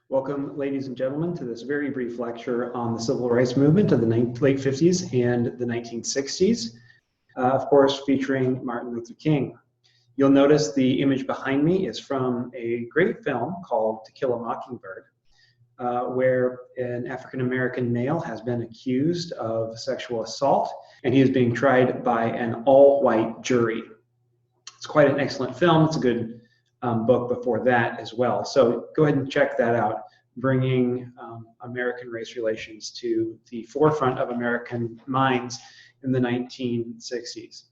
Welcome, ladies and gentlemen, to this very brief lecture on the civil rights movement of the late 50s and the 1960s, of course, featuring Martin Luther King. You'll notice the image behind me is from a great film called To Kill a Mockingbird, where an African-American male has been accused of sexual assault, and he is being tried by an all-white jury. It's quite an excellent film. It's a good book before that as well. So go ahead and check that out, bringing American race relations to the forefront of American minds in the 1960s.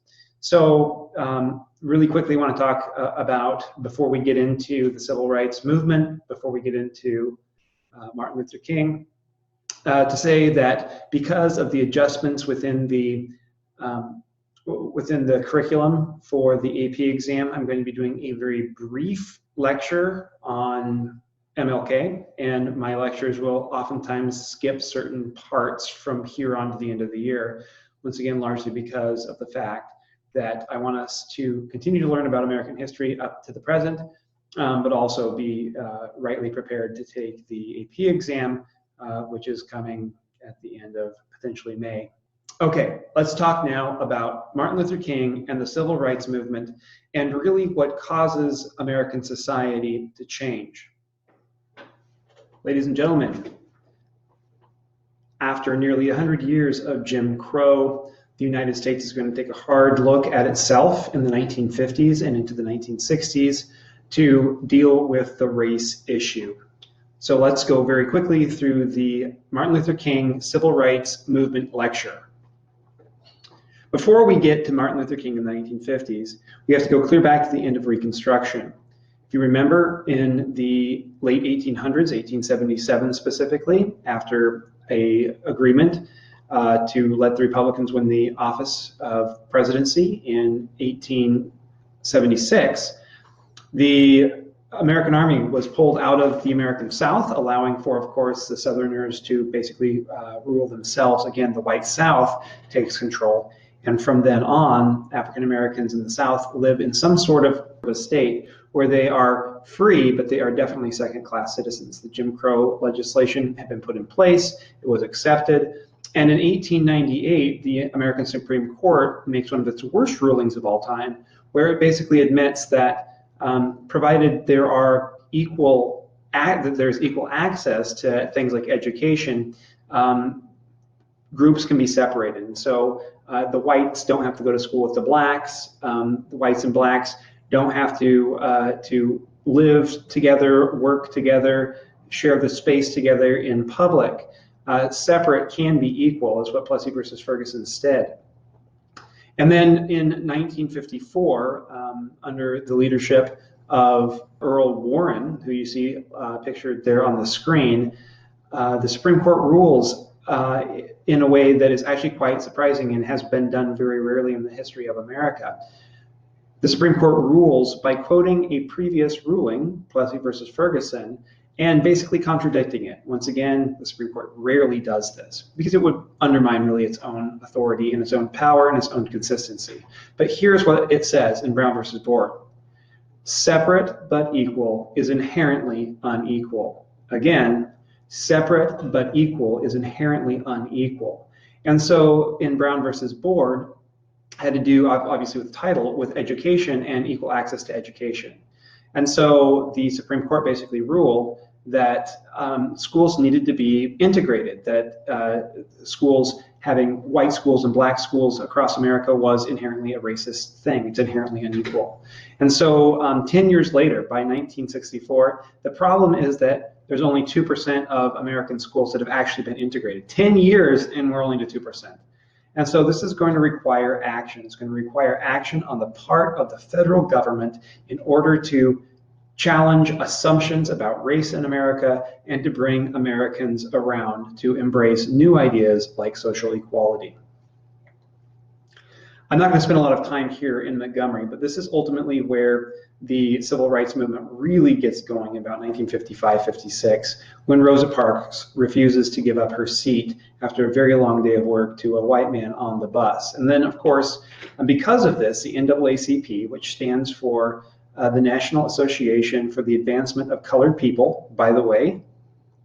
So really quickly want to talk about, before we get into the civil rights movement, before we get into Martin Luther King, to say that because of the adjustments within the curriculum for the AP exam, I'm going to be doing a very brief lecture on MLK, and my lectures will oftentimes skip certain parts from here on to the end of the year, once again largely because of the fact that I want us to continue to learn about American history up to the present, but also be rightly prepared to take the AP exam, which is coming at the end of potentially May. Okay, let's talk now about Martin Luther King and the civil rights movement, and really what causes American society to change. Ladies and gentlemen, after nearly 100 years of Jim Crow, the United States is going to take a hard look at itself in the 1950s and into the 1960s to deal with the race issue. So let's go very quickly through the Martin Luther King Civil Rights Movement lecture. Before we get to Martin Luther King in the 1950s, we have to go clear back to the end of Reconstruction. If you remember, in the late 1800s, 1877 specifically, after an agreement to let the Republicans win the office of presidency in 1876, the American Army was pulled out of the American South, allowing for, of course, the Southerners to basically rule themselves. Again, the white South takes control. And from then on, African Americans in the South live in some sort of a state where they are free, but they are definitely second-class citizens. The Jim Crow legislation had been put in place, it was accepted, and in 1898, the American Supreme Court makes one of its worst rulings of all time, where it basically admits that provided there are there's equal access to things like education, groups can be separated. And so the whites don't have to go to school with the blacks. The whites and blacks don't have to live together, work together, share the space together in public. Separate can be equal, is what Plessy versus Ferguson said. And then in 1954, under the leadership of Earl Warren, who you see pictured there on the screen, the Supreme Court rules in a way that is actually quite surprising and has been done very rarely in the history of America. The Supreme Court rules by quoting a previous ruling, Plessy versus Ferguson, and basically contradicting it. Once again, the Supreme Court rarely does this because it would undermine really its own authority and its own power and its own consistency. But here's what it says in Brown versus Board. Separate but equal is inherently unequal. Again, separate but equal is inherently unequal. And so in Brown versus Board, had to do obviously with title, with education and equal access to education. And so the Supreme Court basically ruled that schools needed to be integrated, that schools having white schools and black schools across America was inherently a racist thing. It's inherently unequal. And so 10 years later, by 1964, the problem is that there's only 2% of American schools that have actually been integrated. 10 years and we're only to 2%. And so this is going to require action. It's going to require action on the part of the federal government in order to challenge assumptions about race in America and to bring Americans around to embrace new ideas like social equality. I'm not going to spend a lot of time here in Montgomery, but this is ultimately where the civil rights movement really gets going about 1955-56, when Rosa Parks refuses to give up her seat after a very long day of work to a white man on the bus. And then, of course, because of this, the NAACP, which stands for the National Association for the Advancement of Colored People, by the way,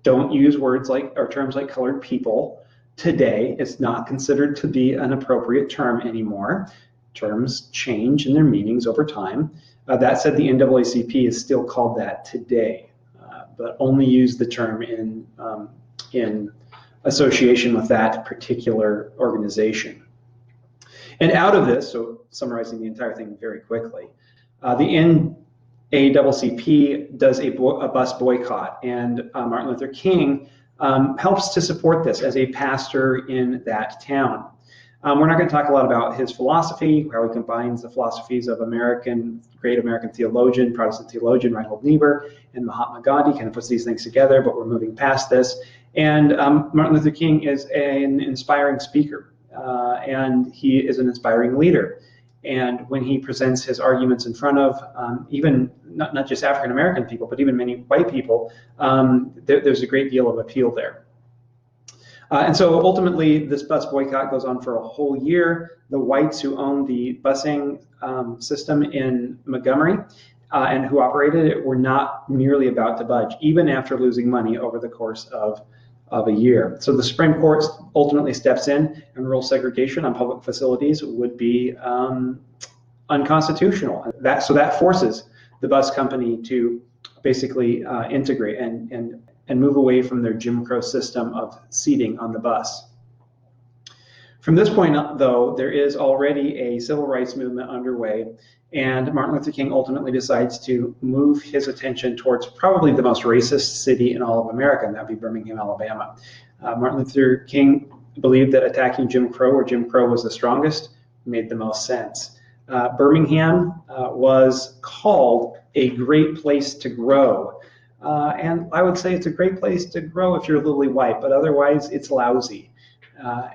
don't use words like or terms like colored people today. It's not considered to be an appropriate term anymore. Terms change in their meanings over time. That said, the NAACP is still called that today, but only use the term in association with that particular organization. And out of this, so summarizing the entire thing very quickly, the NAACP does a bus boycott, and Martin Luther King helps to support this as a pastor in that town. We're not going to talk a lot about his philosophy, how he combines the philosophies of great American theologian, Protestant theologian Reinhold Niebuhr, and Mahatma Gandhi, kind of puts these things together, but we're moving past this. And Martin Luther King is an inspiring speaker, and he is an inspiring leader. And when he presents his arguments in front of even not just African American people, but even many white people, there's a great deal of appeal there. And so ultimately, this bus boycott goes on for a whole year. The whites who owned the busing system in Montgomery and who operated it were not nearly about to budge, even after losing money over the course of a year. So the Supreme Court ultimately steps in and rules segregation on public facilities would be unconstitutional. So that forces the bus company to basically integrate and move away from their Jim Crow system of seating on the bus. From this point, though, there is already a civil rights movement underway, and Martin Luther King ultimately decides to move his attention towards probably the most racist city in all of America, and that would be Birmingham, Alabama. Martin Luther King believed that attacking Jim Crow, where Jim Crow was the strongest, made the most sense. Birmingham was called a great place to grow. And I would say it's a great place to grow if you're lily white, but otherwise it's lousy.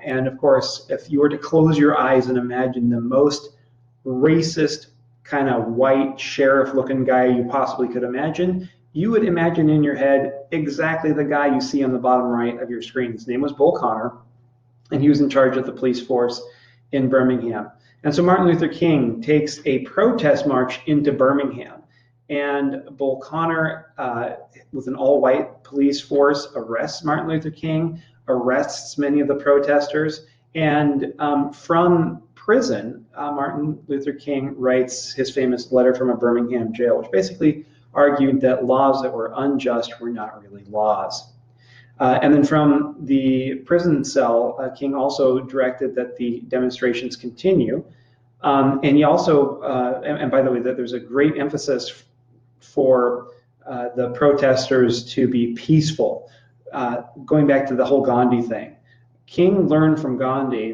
And of course, if you were to close your eyes and imagine the most racist kind of white sheriff looking guy you possibly could imagine, you would imagine in your head exactly the guy you see on the bottom right of your screen. His name was Bull Connor, and he was in charge of the police force in Birmingham. And so Martin Luther King takes a protest march into Birmingham. And Bull Connor, with an all-white police force, arrests Martin Luther King, arrests many of the protesters, and from prison, Martin Luther King writes his famous letter from a Birmingham jail, which basically argued that laws that were unjust were not really laws. And then from the prison cell, King also directed that the demonstrations continue. And he also, and by the way, that there's a great emphasis for the protesters to be peaceful. Going back to the whole Gandhi thing, King learned from Gandhi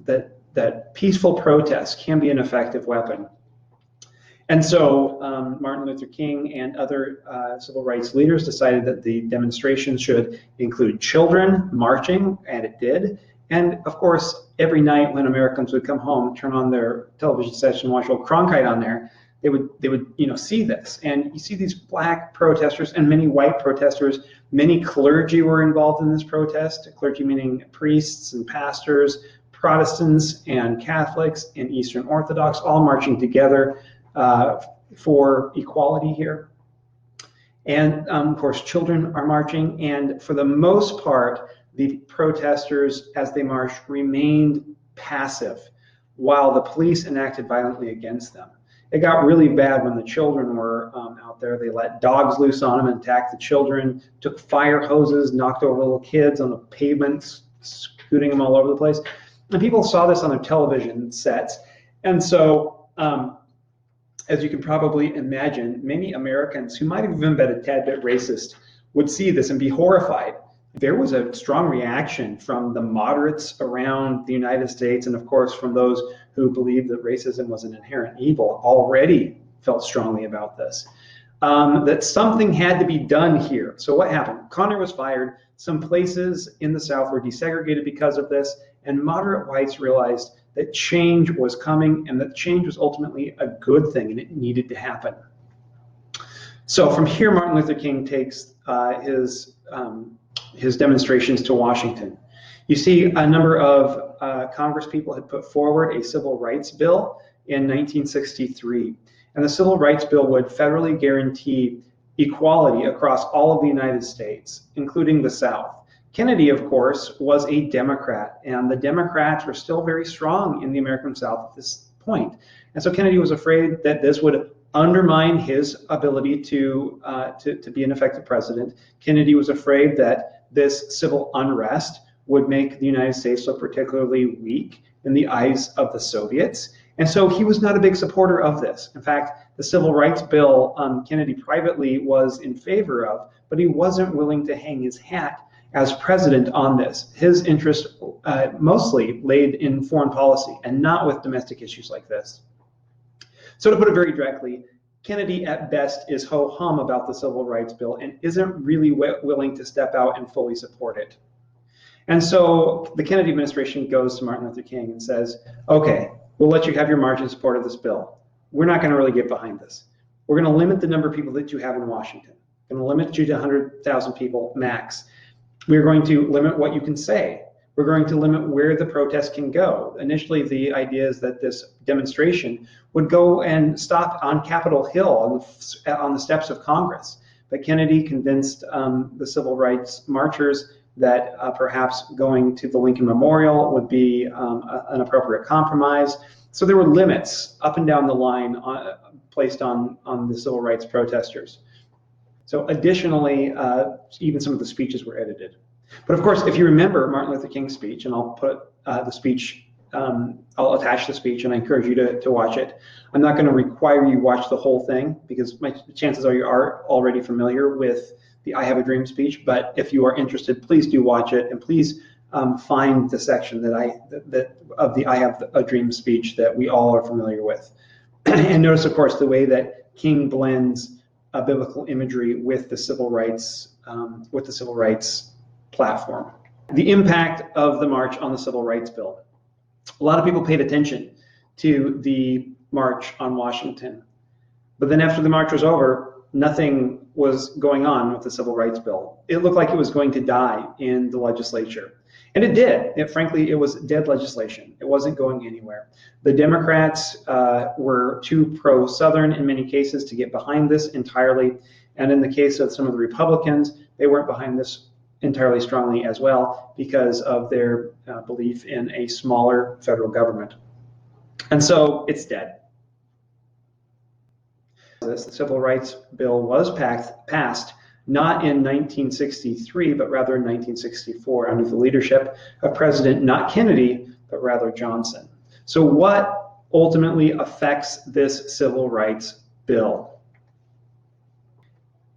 that peaceful protests can be an effective weapon. And so Martin Luther King and other civil rights leaders decided that the demonstrations should include children marching, and it did. And of course, every night when Americans would come home, turn on their television set and watch old Cronkite on there, they would see this. And you see these black protesters and many white protesters. Many clergy were involved in this protest. Clergy meaning priests and pastors, Protestants and Catholics and Eastern Orthodox, all marching together for equality here. And of course, children are marching. And for the most part, the protesters, as they marched, remained passive while the police enacted violently against them. It got really bad when the children were out there. They let dogs loose on them and attacked the children, took fire hoses, knocked over little kids on the pavements, scooting them all over the place. And people saw this on their television sets. And so, as you can probably imagine, many Americans who might have even been a tad bit racist would see this and be horrified. There was a strong reaction from the moderates around the United States, and of course from those who believed that racism was an inherent evil, already felt strongly about this, that something had to be done here. So what happened? Connor was fired. Some places in the South were desegregated because of this, and moderate whites realized that change was coming and that change was ultimately a good thing and it needed to happen. So from here, Martin Luther King takes his demonstrations to Washington. You see a number of Congress people had put forward a civil rights bill in 1963. And the civil rights bill would federally guarantee equality across all of the United States, including the South. Kennedy, of course, was a Democrat, and the Democrats were still very strong in the American South at this point. And so Kennedy was afraid that this would undermine his ability to be an effective president. Kennedy was afraid that this civil unrest would make the United States look particularly weak in the eyes of the Soviets. And so he was not a big supporter of this. In fact, the Civil Rights Bill, Kennedy privately was in favor of, but he wasn't willing to hang his hat as president on this. His interest mostly laid in foreign policy and not with domestic issues like this. So to put it very directly, Kennedy at best is ho-hum about the Civil Rights Bill and isn't really willing to step out and fully support it. And so the Kennedy administration goes to Martin Luther King and says, okay, we'll let you have your march in support of this bill. We're not going to really get behind this. We're going to limit the number of people that you have in Washington. We're going to limit you to 100,000 people max. We're going to limit what you can say. We're going to limit where the protest can go. Initially, the idea is that this demonstration would go and stop on Capitol Hill on the steps of Congress. But Kennedy convinced the civil rights marchers that perhaps going to the Lincoln Memorial would be an appropriate compromise. So there were limits up and down the line placed on the civil rights protesters. So additionally, even some of the speeches were edited. But of course, if you remember Martin Luther King's speech, and I'll put the speech, I'll attach the speech, and I encourage you to watch it. I'm not going to require you watch the whole thing because my chances are you are already familiar with the I Have a Dream speech. But if you are interested, please do watch it, and please find the section of the I Have a Dream speech that we all are familiar with. And notice, of course, the way that King blends biblical imagery with the civil rights platform. The impact of the march on the Civil Rights Bill. A lot of people paid attention to the march on Washington, but then after the march was over, nothing was going on with the Civil Rights Bill. It looked like it was going to die in the legislature. And it did. Frankly, it was dead legislation. It wasn't going anywhere. The Democrats were too pro-Southern in many cases to get behind this entirely. And in the case of some of the Republicans, they weren't behind this entirely strongly as well because of their belief in a smaller federal government. And so it's dead. The Civil Rights Bill was passed not in 1963, but rather in 1964 under the leadership of President not Kennedy, but rather Johnson. So what ultimately affects this Civil Rights Bill?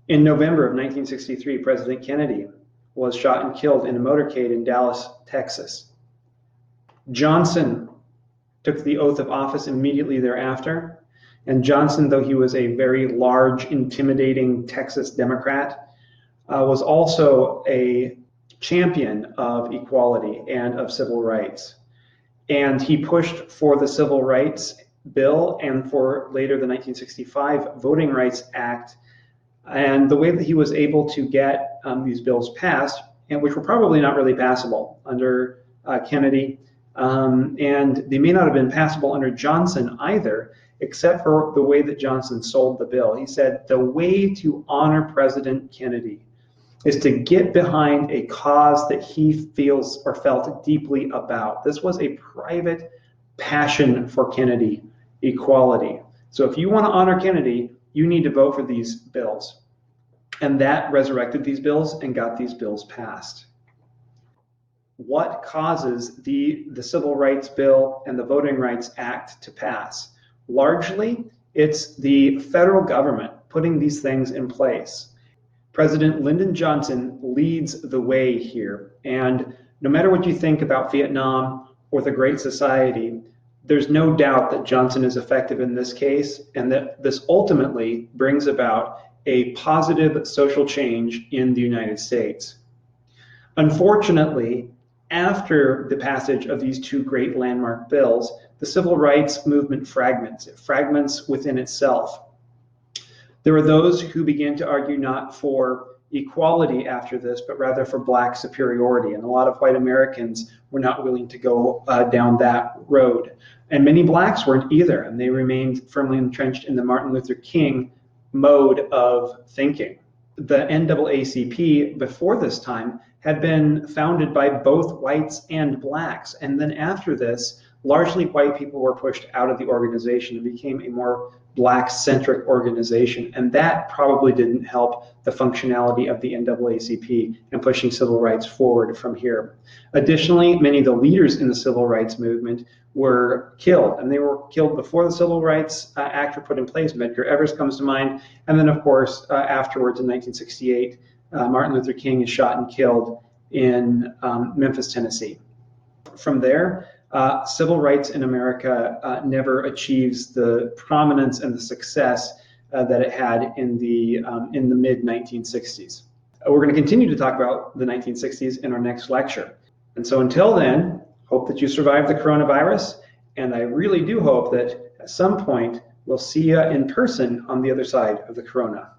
In November of 1963, President Kennedy was shot and killed in a motorcade in Dallas, Texas. Johnson took the oath of office immediately thereafter. And Johnson, though he was a very large, intimidating Texas Democrat, was also a champion of equality and of civil rights. And he pushed for the Civil Rights Bill and for later the 1965 Voting Rights Act. And the way that he was able to get these bills passed, and which were probably not really passable under Kennedy, and they may not have been passable under Johnson either, except for the way that Johnson sold the bill. He said the way to honor President Kennedy is to get behind a cause that he feels or felt deeply about. This was a private passion for Kennedy, equality. So if you want to honor Kennedy, you need to vote for these bills. And that resurrected these bills and got these bills passed. What causes the Civil Rights Bill and the Voting Rights Act to pass? Largely, it's the federal government putting these things in place. President Lyndon Johnson leads the way here. And no matter what you think about Vietnam or the Great Society, there's no doubt that Johnson is effective in this case, and that this ultimately brings about a positive social change in the United States. Unfortunately, after the passage of these two great landmark bills, the civil rights movement fragments. It fragments within itself. There are those who began to argue not for equality after this, but rather for black superiority. And a lot of white Americans were not willing to go down that road. And many blacks weren't either, and they remained firmly entrenched in the Martin Luther King mode of thinking. The NAACP before this time had been founded by both whites and blacks, and then after this, largely white people were pushed out of the organization and became a more black-centric organization, and that probably didn't help the functionality of the NAACP and pushing civil rights forward from here. Additionally, many of the leaders in the civil rights movement were killed, and they were killed before the Civil Rights Act were put in place. Medgar Evers comes to mind, and then of course afterwards in 1968, Martin Luther King is shot and killed in Memphis, Tennessee. From there, civil rights in America never achieves the prominence and the success that it had in the mid-1960s. We're going to continue to talk about the 1960s in our next lecture. And so until then, hope that you survive the coronavirus, and I really do hope that at some point we'll see you in person on the other side of the corona.